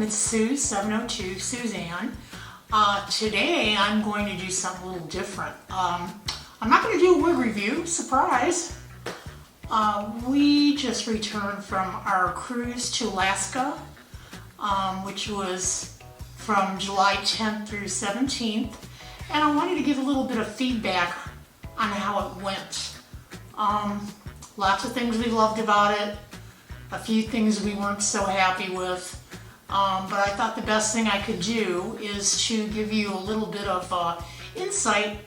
It's Sue 702, Suzanne. Today I'm going to do something a little different. I'm not going to do a wig review, surprise. We just returned from our cruise to Alaska, which was from July 10th through 17th, and I wanted to give a little bit of feedback on how it went. Lots of things we loved about it, a few things we weren't so happy with, but I thought the best thing I could do is to give you a little bit of insight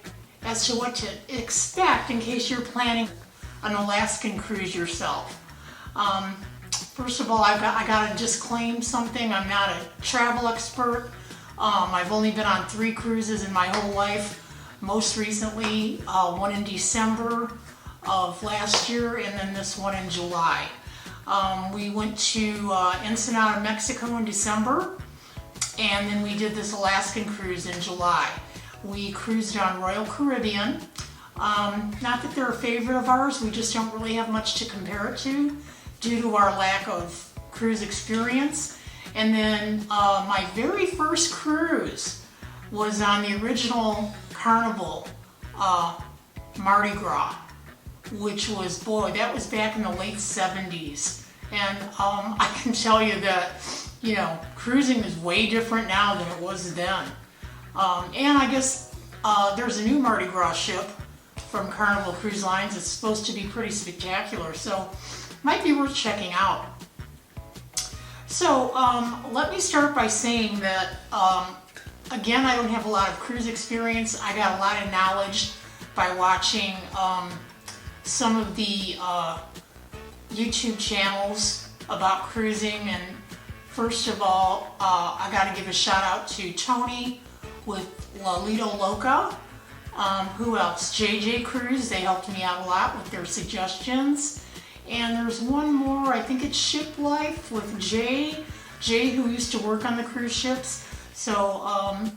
as to what to expect in case you're planning an Alaskan cruise yourself. First of all, I got to disclaim something. I'm not a travel expert. I've only been on 3 cruises in my whole life. Most recently, one in December of last year, and then this one in July. We went to Ensenada, Mexico in December, and then we did this Alaskan cruise in July. We cruised on Royal Caribbean. Not that they're a favorite of ours, we just don't really have much to compare it to due to our lack of cruise experience. And then my very first cruise was on the original Carnival Mardi Gras, which was, boy, that was back in the late 70s. And I can tell you that, you know, cruising is way different now than it was then. And I guess there's a new Mardi Gras ship from Carnival Cruise Lines. It's supposed to be pretty spectacular, so might be worth checking out. So let me start by saying that, again, I don't have a lot of cruise experience. I got a lot of knowledge by watching some of the YouTube channels about cruising. And first of all, I got to give a shout out to Tony with La Lido Loca. Who else? JJ Cruise. They helped me out a lot with their suggestions. And there's one more, I think it's Ship Life with Jay who used to work on the cruise ships. So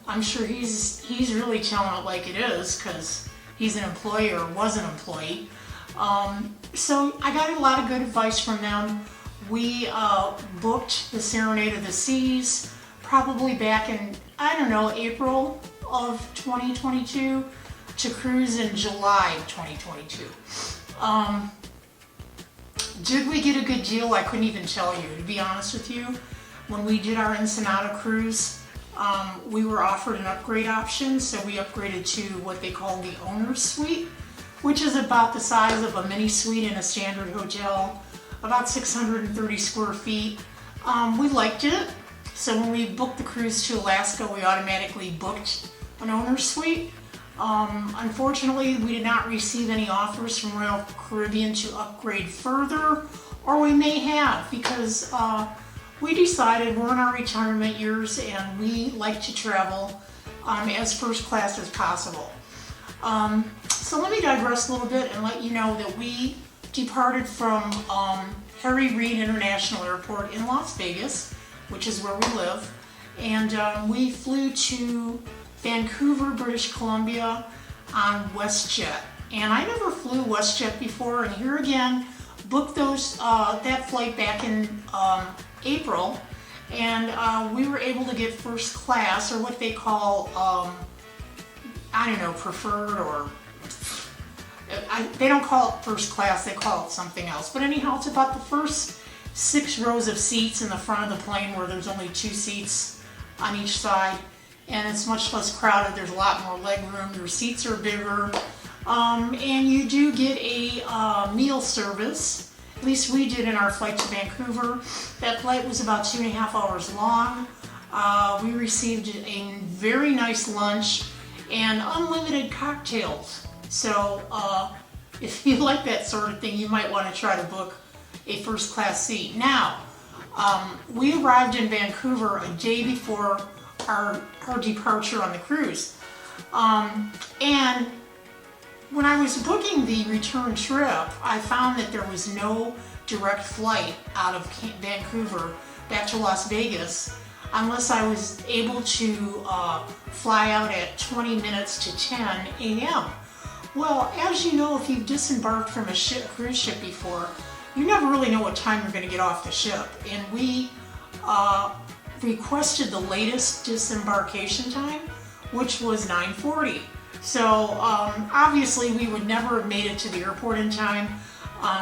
I'm sure he's really telling it like it is, because he's an employee or was an employee. So I got a lot of good advice from them. We booked the Serenade of the Seas probably back in, I don't know, April of 2022 to cruise in July of 2022. Did we get a good deal? I couldn't even tell you, to be honest with you. When we did our Ensenada cruise, we were offered an upgrade option, so we upgraded to what they call the owner's suite, which is about the size of a mini suite in a standard hotel, about 630 square feet. We liked it, so when we booked the cruise to Alaska, we automatically booked an owner's suite. Unfortunately, we did not receive any offers from Royal Caribbean to upgrade further, or we may have, because we decided we're in our retirement years and we like to travel as first class as possible. So let me digress a little bit and let you know that we departed from Harry Reid International Airport in Las Vegas, which is where we live, and we flew to Vancouver, British Columbia on WestJet. And I never flew WestJet before, and here again, booked that flight back in April, and we were able to get first class, or what they call, I don't know, preferred, or they don't call it first class, they call it something else. But anyhow, it's about the first 6 rows of seats in the front of the plane, where there's only 2 seats on each side. And it's much less crowded, there's a lot more leg room, your seats are bigger, and you do get a meal service. At least we did in our flight to Vancouver. That flight was about 2.5 hours long. We received a very nice lunch and unlimited cocktails. So if you like that sort of thing, you might want to try to book a first class seat. Now, we arrived in Vancouver a day before our departure on the cruise. And when I was booking the return trip, I found that there was no direct flight out of Vancouver back to Las Vegas unless I was able to fly out at 20 minutes to 10 a.m. Well, as you know, if you've disembarked from a cruise ship before, you never really know what time you're going to get off the ship. And we requested the latest disembarkation time, which was 9:40. So obviously we would never have made it to the airport in time.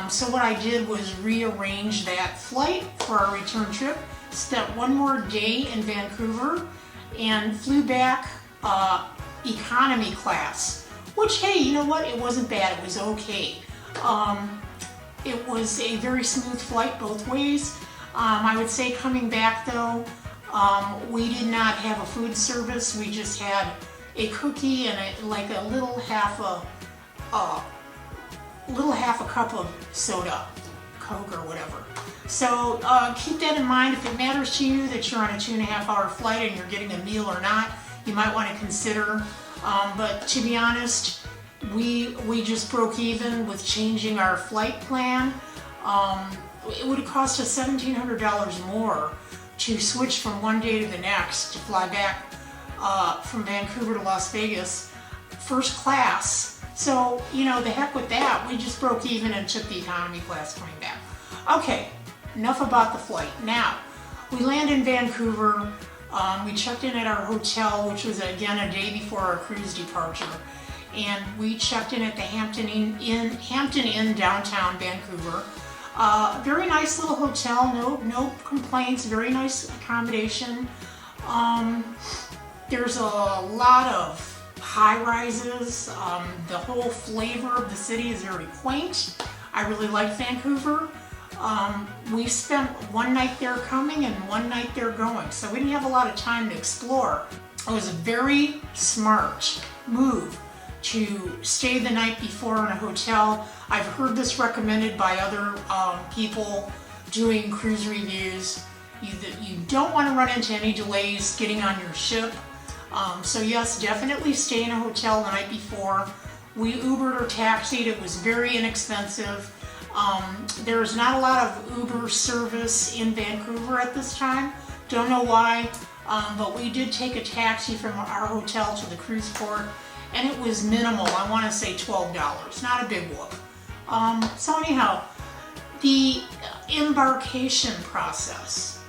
So what I did was rearrange that flight for our return trip, spent one more day in Vancouver, and flew back economy class, which, hey, you know what? It wasn't bad. It was okay. It was a very smooth flight both ways. I would say coming back though, we did not have a food service. We just had a cookie and like a little half a cup of soda, Coke or whatever. So keep that in mind. If it matters to you that you're on a 2.5-hour flight and you're getting a meal or not, you might want to consider. But to be honest, we just broke even with changing our flight plan. It would have cost us $1,700 more to switch from one day to the next to fly back from Vancouver to Las Vegas first class. So, you know, the heck with that. We just broke even and took the economy class coming back. Okay, enough about the flight. Now, we land in Vancouver. We checked in at our hotel, which was again a day before our cruise departure. And we checked in at the Hampton Inn downtown Vancouver. Very nice little hotel, no complaints, very nice accommodation. There's a lot of high rises. The whole flavor of the city is very quaint. I really like Vancouver. We spent one night there coming and one night there going, so we didn't have a lot of time to explore. It was a very smart move to stay the night before in a hotel. I've heard this recommended by other people doing cruise reviews. You don't want to run into any delays getting on your ship. So yes, definitely stay in a hotel the night before. We Ubered or taxied. It was very inexpensive. There's not a lot of Uber service in Vancouver at this time. Don't know why, but we did take a taxi from our hotel to the cruise port, and it was minimal. I want to say $12, not a big whoop. So anyhow, the embarkation process.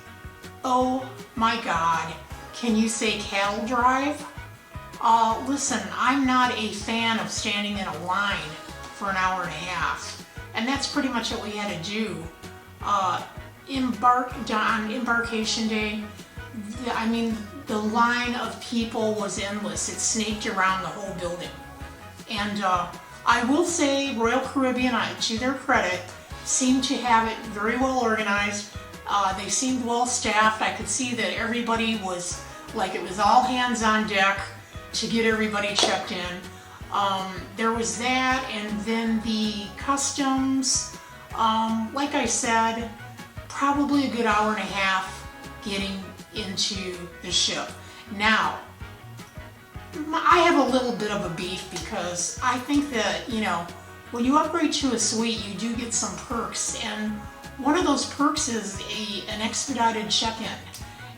Oh my God, can you say cattle drive? Listen, I'm not a fan of standing in a line for an hour and a half, and that's pretty much what we had to do. On embarkation day, I mean, the line of people was endless. It snaked around the whole building. And I will say Royal Caribbean, to their credit, seemed to have it very well organized. They seemed well staffed. I could see that everybody was, like, it was all hands on deck to get everybody checked in. There was that, and then the customs, like I said, probably a good hour and a half getting into the ship. Now, I have a little bit of a beef because I think that, you know, when you upgrade to a suite, you do get some perks, and one of those perks is an expedited check-in.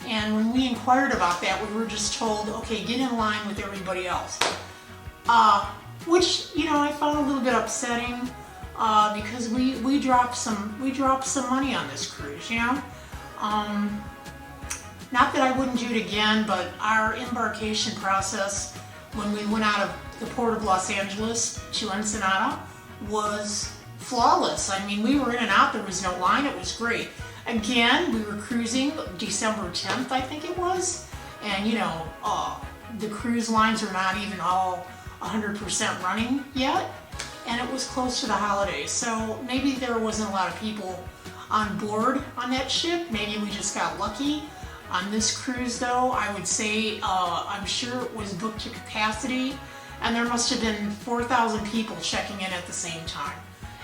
And when we inquired about that, we were just told, okay, get in line with everybody else. Which, you know, I found a little bit upsetting because we dropped some money on this cruise, you know. Not that I wouldn't do it again, but our embarkation process when we went out of the port of Los Angeles to Ensenada was flawless. I mean, we were in and out, there was no line, it was great. Again, we were cruising December 10th, I think it was, and you know, the cruise lines are not even all 100% running yet, and it was close to the holidays, so maybe there wasn't a lot of people on board on that ship. Maybe we just got lucky. On this cruise though, I would say I'm sure it was booked to capacity, and there must have been 4,000 people checking in at the same time.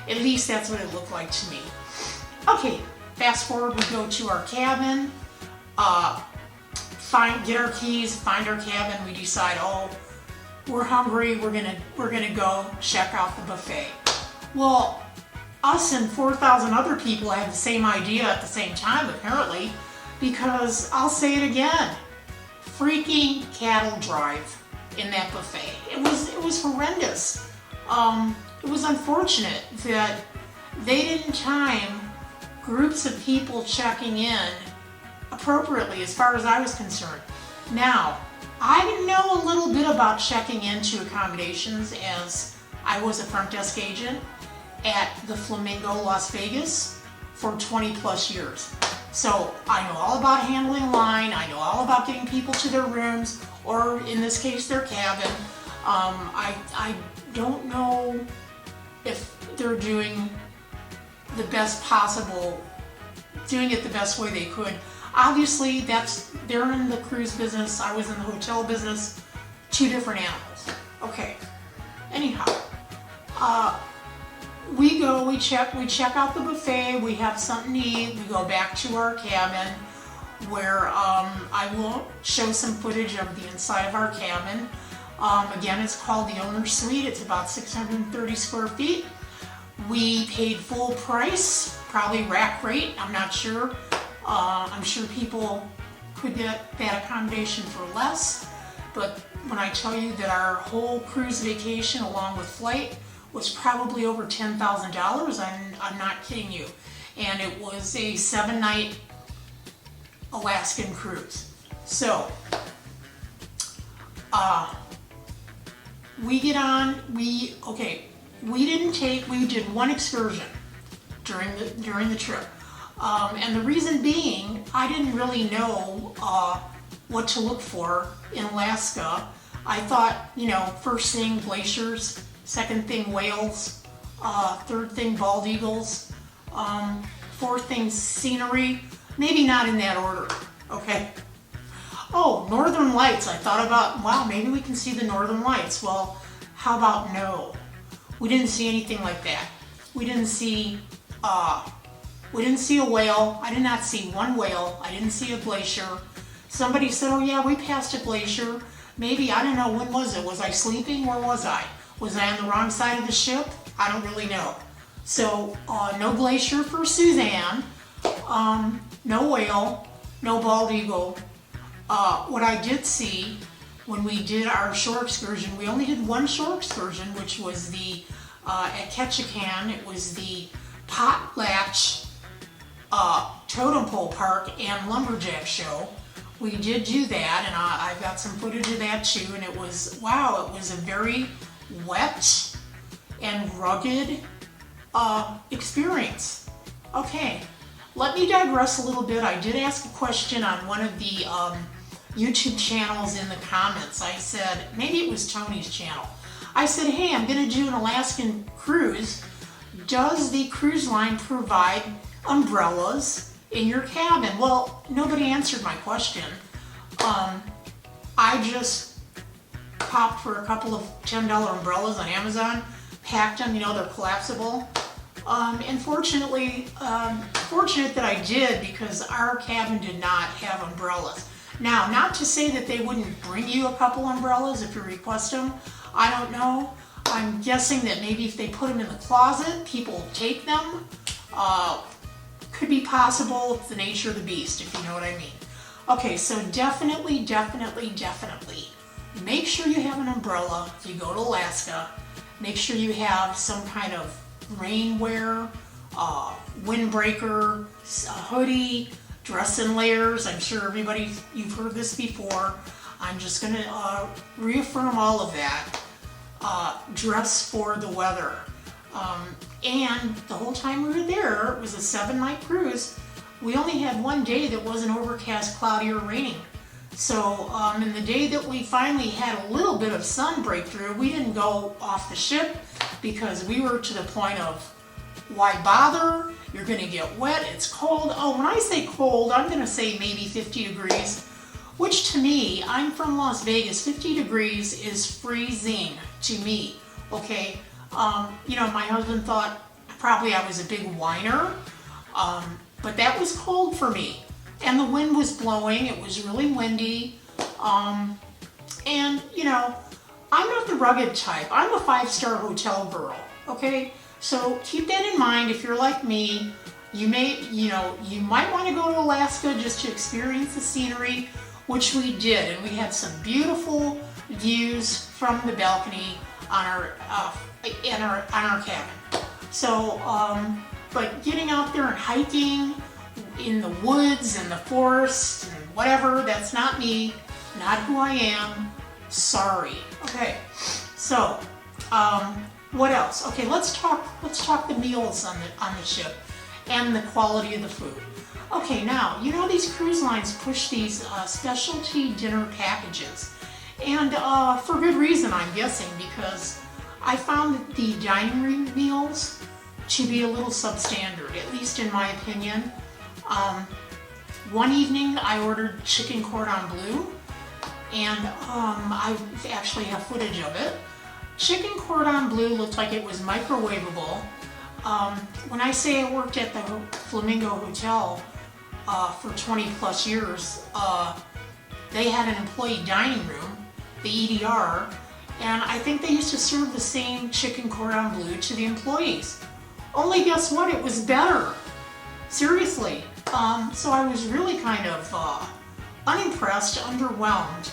At least that's what it looked like to me. Okay, fast forward, we go to our cabin, get our keys, find our cabin. We decide, oh, we're hungry, we're gonna go check out the buffet. Well, us and 4,000 other people had the same idea at the same time, apparently, because I'll say it again, freaking cattle drive in that buffet. It was horrendous. It was unfortunate that they didn't time groups of people checking in appropriately as far as I was concerned. Now, I know a little bit about checking into accommodations as I was a front desk agent at the Flamingo Las Vegas for 20 plus years. So I know all about handling a line, I know all about getting people to their rooms, or in this case their cabin. I don't know if they're doing the best possible, doing it the best way they could. Obviously, they're in the cruise business, I was in the hotel business, two different animals. Okay, anyhow, we check out the buffet, we have something to eat, we go back to our cabin where I will show some footage of the inside of our cabin. Again, it's called the Owner Suite, it's about 630 square feet. We paid full price, probably rack rate, I'm not sure. I'm sure people could get that accommodation for less, but when I tell you that our whole cruise vacation along with flight was probably over $10,000, I'm not kidding you. And it was a 7-night Alaskan cruise. So, we get on, we did one excursion during the trip. And the reason being, I didn't really know what to look for in Alaska. I thought, first thing glaciers, second thing whales, third thing bald eagles, fourth thing scenery, maybe not in that order, okay? Oh, Northern Lights, I thought about, wow, maybe we can see the Northern Lights. Well, how about no? We didn't see anything like that. We didn't see a whale. I did not see one whale. I didn't see a glacier. Somebody said, oh yeah, we passed a glacier. Maybe, I don't know, when was it? Was I sleeping? Where was I? Was I on the wrong side of the ship? I don't really know. So, no glacier for Suzanne. No whale. No bald eagle. What I did see when we did our shore excursion, we only did one shore excursion, which was at Ketchikan. It was the Potlatch Totem Pole Park and Lumberjack Show. We did do that, and I've got some footage of that too, and it was, wow, it was a very wet and rugged experience. Okay, let me digress a little bit. I did ask a question on one of the YouTube channels in the comments. I said, maybe it was Tony's channel. I said, hey, I'm going to do an Alaskan cruise. Does the cruise line provide umbrellas in your cabin? Well, nobody answered my question. I just popped for a couple of $10 umbrellas on Amazon, packed them, they're collapsible. And fortunate that I did, because our cabin did not have umbrellas. Now, not to say that they wouldn't bring you a couple umbrellas if you request them. I don't know. I'm guessing that maybe if they put them in the closet, people take them. Could be possible. It's the nature of the beast, if you know what I mean. Okay, so definitely make sure you have an umbrella if you go to Alaska. Make sure you have some kind of rainwear, windbreaker, a hoodie, dress in layers. I'm sure you've heard this before. I'm just going to reaffirm all of that. Dress for the weather. And the whole time we were there, it was a 7-night cruise. We only had one day that wasn't overcast, cloudy, or raining. So, in the day that we finally had a little bit of sun breakthrough, we didn't go off the ship because we were to the point of, why bother? You're going to get wet, it's cold. Oh, when I say cold, I'm going to say maybe 50 degrees, which to me, I'm from Las Vegas, 50 degrees is freezing to me, okay? My husband thought probably I was a big whiner, but that was cold for me. And the wind was blowing, it was really windy, and I'm not the rugged type. I'm a 5-star hotel girl, okay? So keep that in mind. If you're like me, you might want to go to Alaska just to experience the scenery, which we did, and we had some beautiful views from the balcony on our cabin. So, but getting out there and hiking in the woods and the forest and whatever. That's not me, not who I am. Sorry. Okay, so what else? Okay, let's talk the meals on the ship and the quality of the food. Okay, now you know these cruise lines push these specialty dinner packages, and for good reason, I'm guessing, because I found that the dining room meals to be a little substandard, at least in my opinion. One evening I ordered chicken cordon bleu, and I actually have footage of it. Chicken cordon bleu looked like it was microwavable. When I say I worked at the Flamingo Hotel for 20 plus years, they had an employee dining room, the EDR, and I think they used to serve the same chicken cordon bleu to the employees. Only guess what? It was better. Seriously. So I was really kind of unimpressed, underwhelmed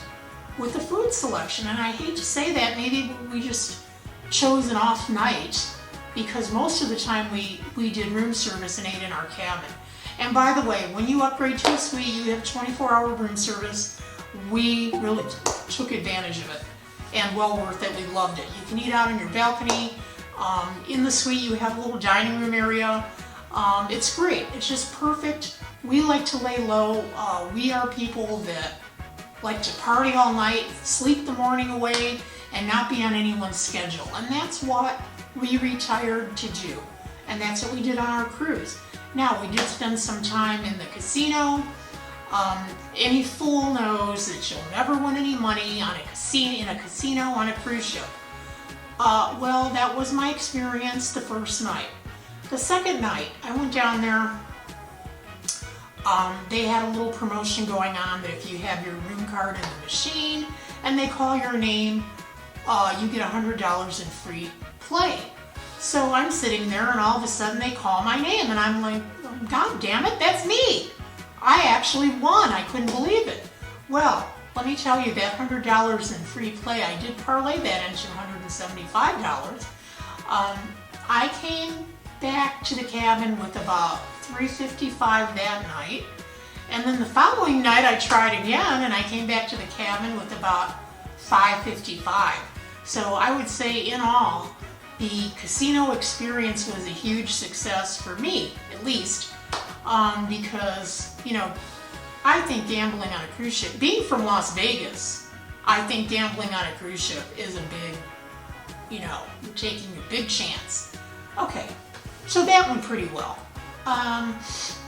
with the food selection. And I hate to say that, maybe we just chose an off night, because most of the time we did room service and ate in our cabin. And by the way, when you upgrade to a suite, you have 24-hour room service. We really took advantage of it, and well worth it. We loved it. You can eat out on your balcony. In the suite, you have a little dining room area. It's great. It's just perfect. We like to lay low. We are people that like to party all night, sleep the morning away, and not be on anyone's schedule. And that's what we retired to do. And that's what we did on our cruise. Now, we did spend some time in the casino. Any fool knows that you'll never win any money on in a casino on a cruise ship. Well, that was my experience the first night. The second night, I went down there. They had a little promotion going on that if you have your room card in the machine and they call your name, you get $100 in free play. So I'm sitting there, and all of a sudden they call my name, and I'm like, God damn it, that's me! I actually won. I couldn't believe it. Well, let me tell you, that $100 in free play, I did parlay that into $175. I came back to the cabin with about $355 that night, and then the following night I tried again, and I came back to the cabin with about $555. So I would say, in all, the casino experience was a huge success for me, at least, because, you know, I think gambling on a cruise ship, being from Las Vegas, I think gambling on a cruise ship is a big, you know, you're taking a big chance. Okay, so that went pretty well.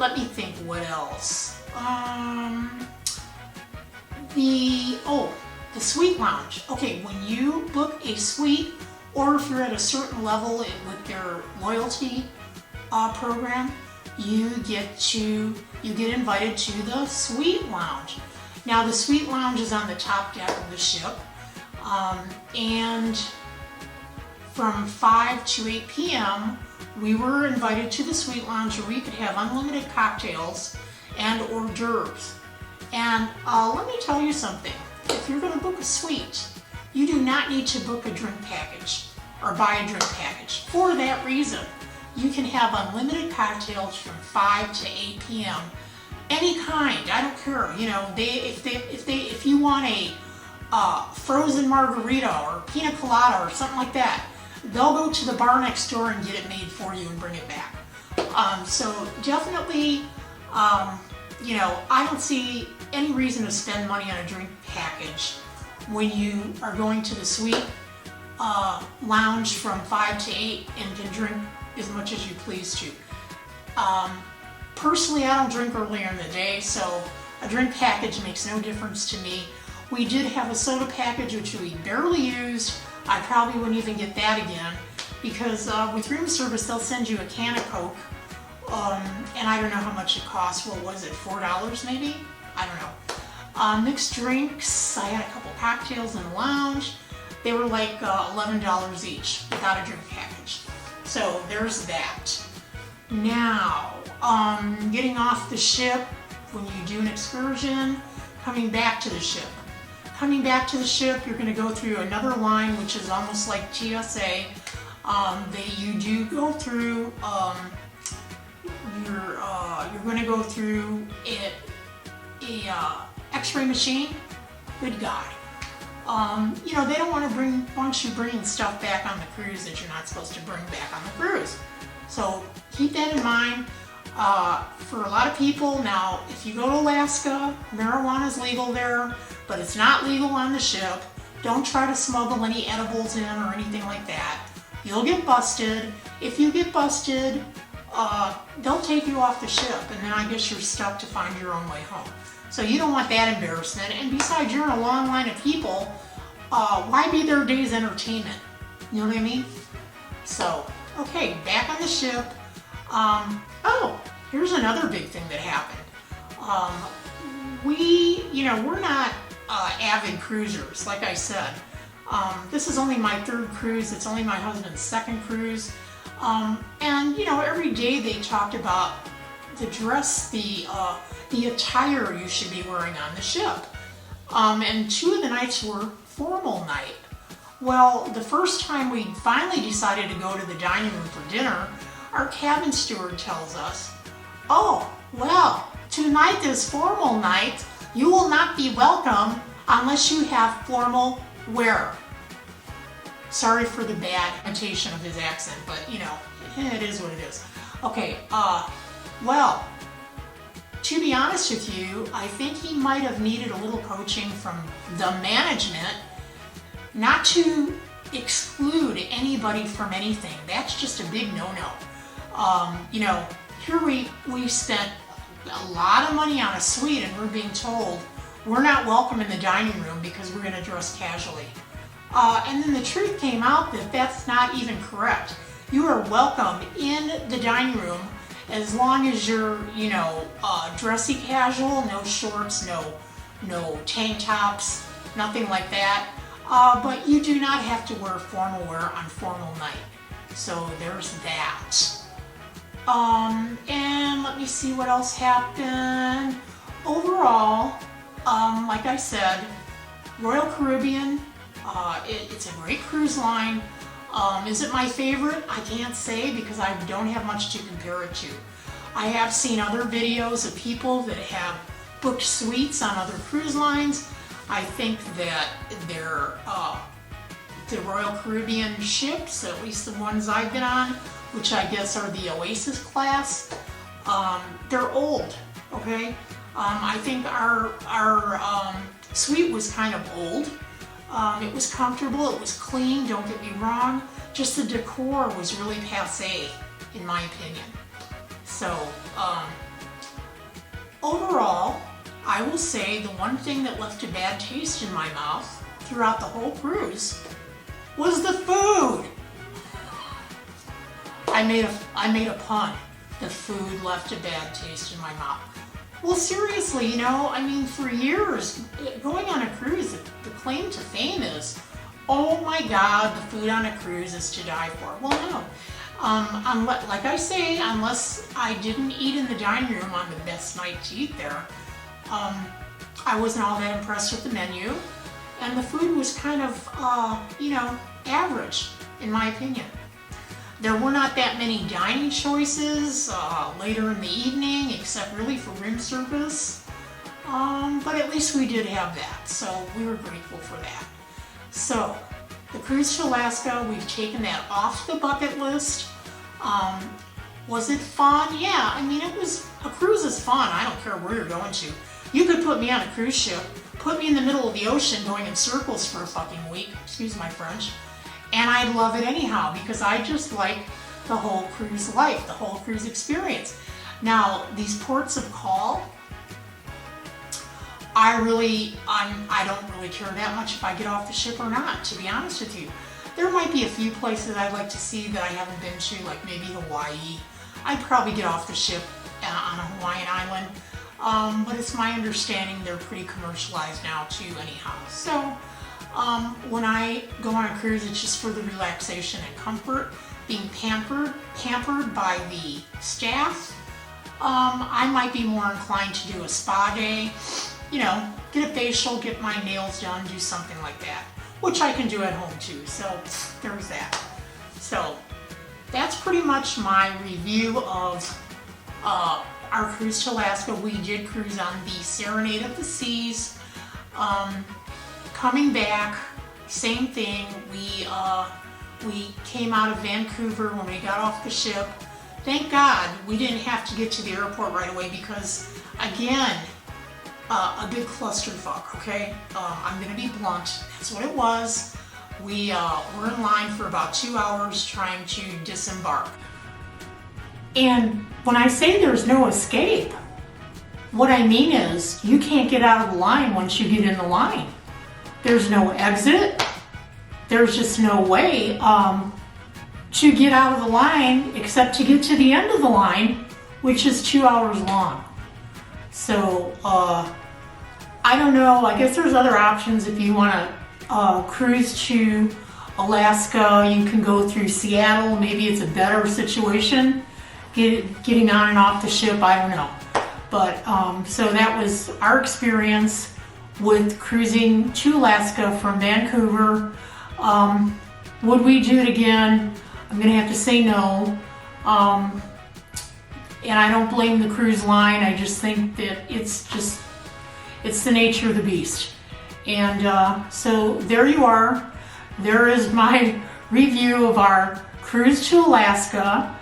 Let me think what else. The suite lounge. Okay, when you book a suite, or if you're at a certain level with their loyalty program, you get invited to the suite lounge. Now, the suite lounge is on the top deck of the ship, and from 5 to 8 p.m., we were invited to the suite lounge where we could have unlimited cocktails and hors d'oeuvres. And let me tell you something. If you're going to book a suite, you do not need to book a drink package or buy a drink package. For that reason, you can have unlimited cocktails from 5 to 8 p.m. Any kind, I don't care. You know, if you want a frozen margarita or pina colada or something like that, they'll go to the bar next door and get it made for you and bring it back. So definitely, you know, I don't see any reason to spend money on a drink package when you are going to the suite lounge from 5 to 8 and can drink as much as you please to. Personally, I don't drink earlier in the day, so a drink package makes no difference to me. We did have a soda package, which we barely used. I probably wouldn't even get that again, because with room service, they'll send you a can of Coke, and I don't know how much it costs. What was it, $4 maybe? I don't know. Mixed drinks, I had a couple cocktails in the lounge. They were like $11 each without a drink package. So there's that. Now, getting off the ship, when you do an excursion, coming back to the ship. Coming back to the ship, you're going to go through another line, which is almost like TSA. You do go through your going to go through a x-ray machine, good God. You know, they don't want you bringing stuff back on the cruise that you're not supposed to bring back on the cruise. So keep that in mind. For a lot of people, now, if you go to Alaska, marijuana is legal there, but it's not legal on the ship. Don't try to smuggle any edibles in or anything like that. You'll get busted. If you get busted, they'll take you off the ship, and then I guess you're stuck to find your own way home. So you don't want that embarrassment. And besides, you're in a long line of people. Why be their day's entertainment? You know what I mean? So, okay, back on the ship. Oh, here's another big thing that happened. We're not avid cruisers, like I said. This is only my third cruise. It's only my husband's second cruise. And, every day they talked about the dress, the attire you should be wearing on the ship. And 2 of the nights were formal night. Well, the first time we finally decided to go to the dining room for dinner, our cabin steward tells us, "Oh, well, tonight is formal night. You will not be welcome unless you have formal wear." Sorry for the bad imitation of his accent, but it is what it is. Okay, well, to be honest with you, I think he might have needed a little coaching from the management not to exclude anybody from anything. That's just a big no-no. Here we spent a lot of money on a suite and we're being told we're not welcome in the dining room because we're going to dress casually. And then the truth came out that that's not even correct. You are welcome in the dining room as long as you're, dressy casual, no shorts, no tank tops, nothing like that. But you do not have to wear formal wear on formal night. So there's that. And let me see what else happened. Overall, like I said, Royal Caribbean, it's a great cruise line. Is it my favorite? I can't say because I don't have much to compare it to. I have seen other videos of people that have booked suites on other cruise lines. I think that the Royal Caribbean ships, at least the ones I've been on, which I guess are the Oasis class, they're old, okay? I think our suite was kind of old. It was comfortable, it was clean, don't get me wrong. Just the decor was really passé, in my opinion. So, overall, I will say the one thing that left a bad taste in my mouth throughout the whole cruise was the food. I made a pun. The food left a bad taste in my mouth. Well, seriously, for years, going on a cruise, the claim to fame is, oh my God, the food on a cruise is to die for. Well, no. Like I say, unless I didn't eat in the dining room on the best night to eat there, I wasn't all that impressed with the menu. And the food was kind of, average, in my opinion. There were not that many dining choices later in the evening, except really for room service. But at least we did have that, so we were grateful for that. So, the cruise to Alaska, we've taken that off the bucket list. Was it fun? Yeah, a cruise is fun. I don't care where you're going to. You could put me on a cruise ship, put me in the middle of the ocean going in circles for a fucking week, excuse my French, and I'd love it anyhow because I just like the whole cruise life, the whole cruise experience. Now, these ports of call, I don't really care that much if I get off the ship or not, to be honest with you. There might be a few places I'd like to see that I haven't been to, like maybe Hawaii. I'd probably get off the ship on a Hawaiian island, but it's my understanding they're pretty commercialized now too anyhow. So when I go on a cruise, it's just for the relaxation and comfort, being pampered by the staff. I might be more inclined to do a spa day, get a facial, get my nails done, do something like that, which I can do at home too, so there's that. So that's pretty much my review of our cruise to Alaska, we did cruise on the Serenade of the Seas. Coming back, same thing. We came out of Vancouver when we got off the ship. Thank God we didn't have to get to the airport right away because, again, a good clusterfuck, okay? I'm gonna be blunt, that's what it was. We were in line for about 2 hours trying to disembark. And when I say there's no escape, what I mean is you can't get out of the line once you get in the line. There's no exit. There's just no way to get out of the line except to get to the end of the line, which is 2 hours long. So, I don't know, I guess there's other options if you want to cruise to Alaska. You can go through Seattle, maybe it's a better situation, getting on and off the ship, I don't know. But, so that was our experience with cruising to Alaska from Vancouver. Would we do it again? I'm gonna have to say no. And I don't blame the cruise line, I just think that it's the nature of the beast. And so there you are. There is my review of our cruise to Alaska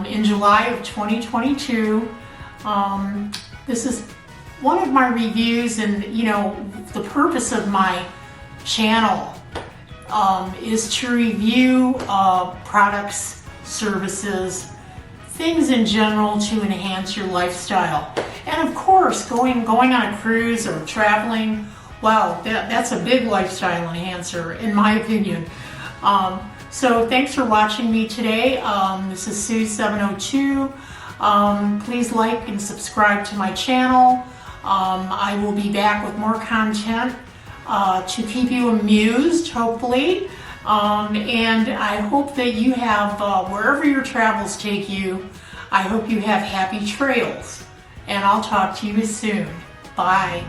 in July of 2022. This is one of my reviews, and you know, the purpose of my channel is to review products, services, things in general to enhance your lifestyle. And of course, going on a cruise or traveling, wow, that's a big lifestyle enhancer in my opinion. So thanks for watching me today. This is Sue702. Please like and subscribe to my channel. I will be back with more content to keep you amused, hopefully. And I hope that you have, wherever your travels take you, I hope you have happy trails. And I'll talk to you soon. Bye.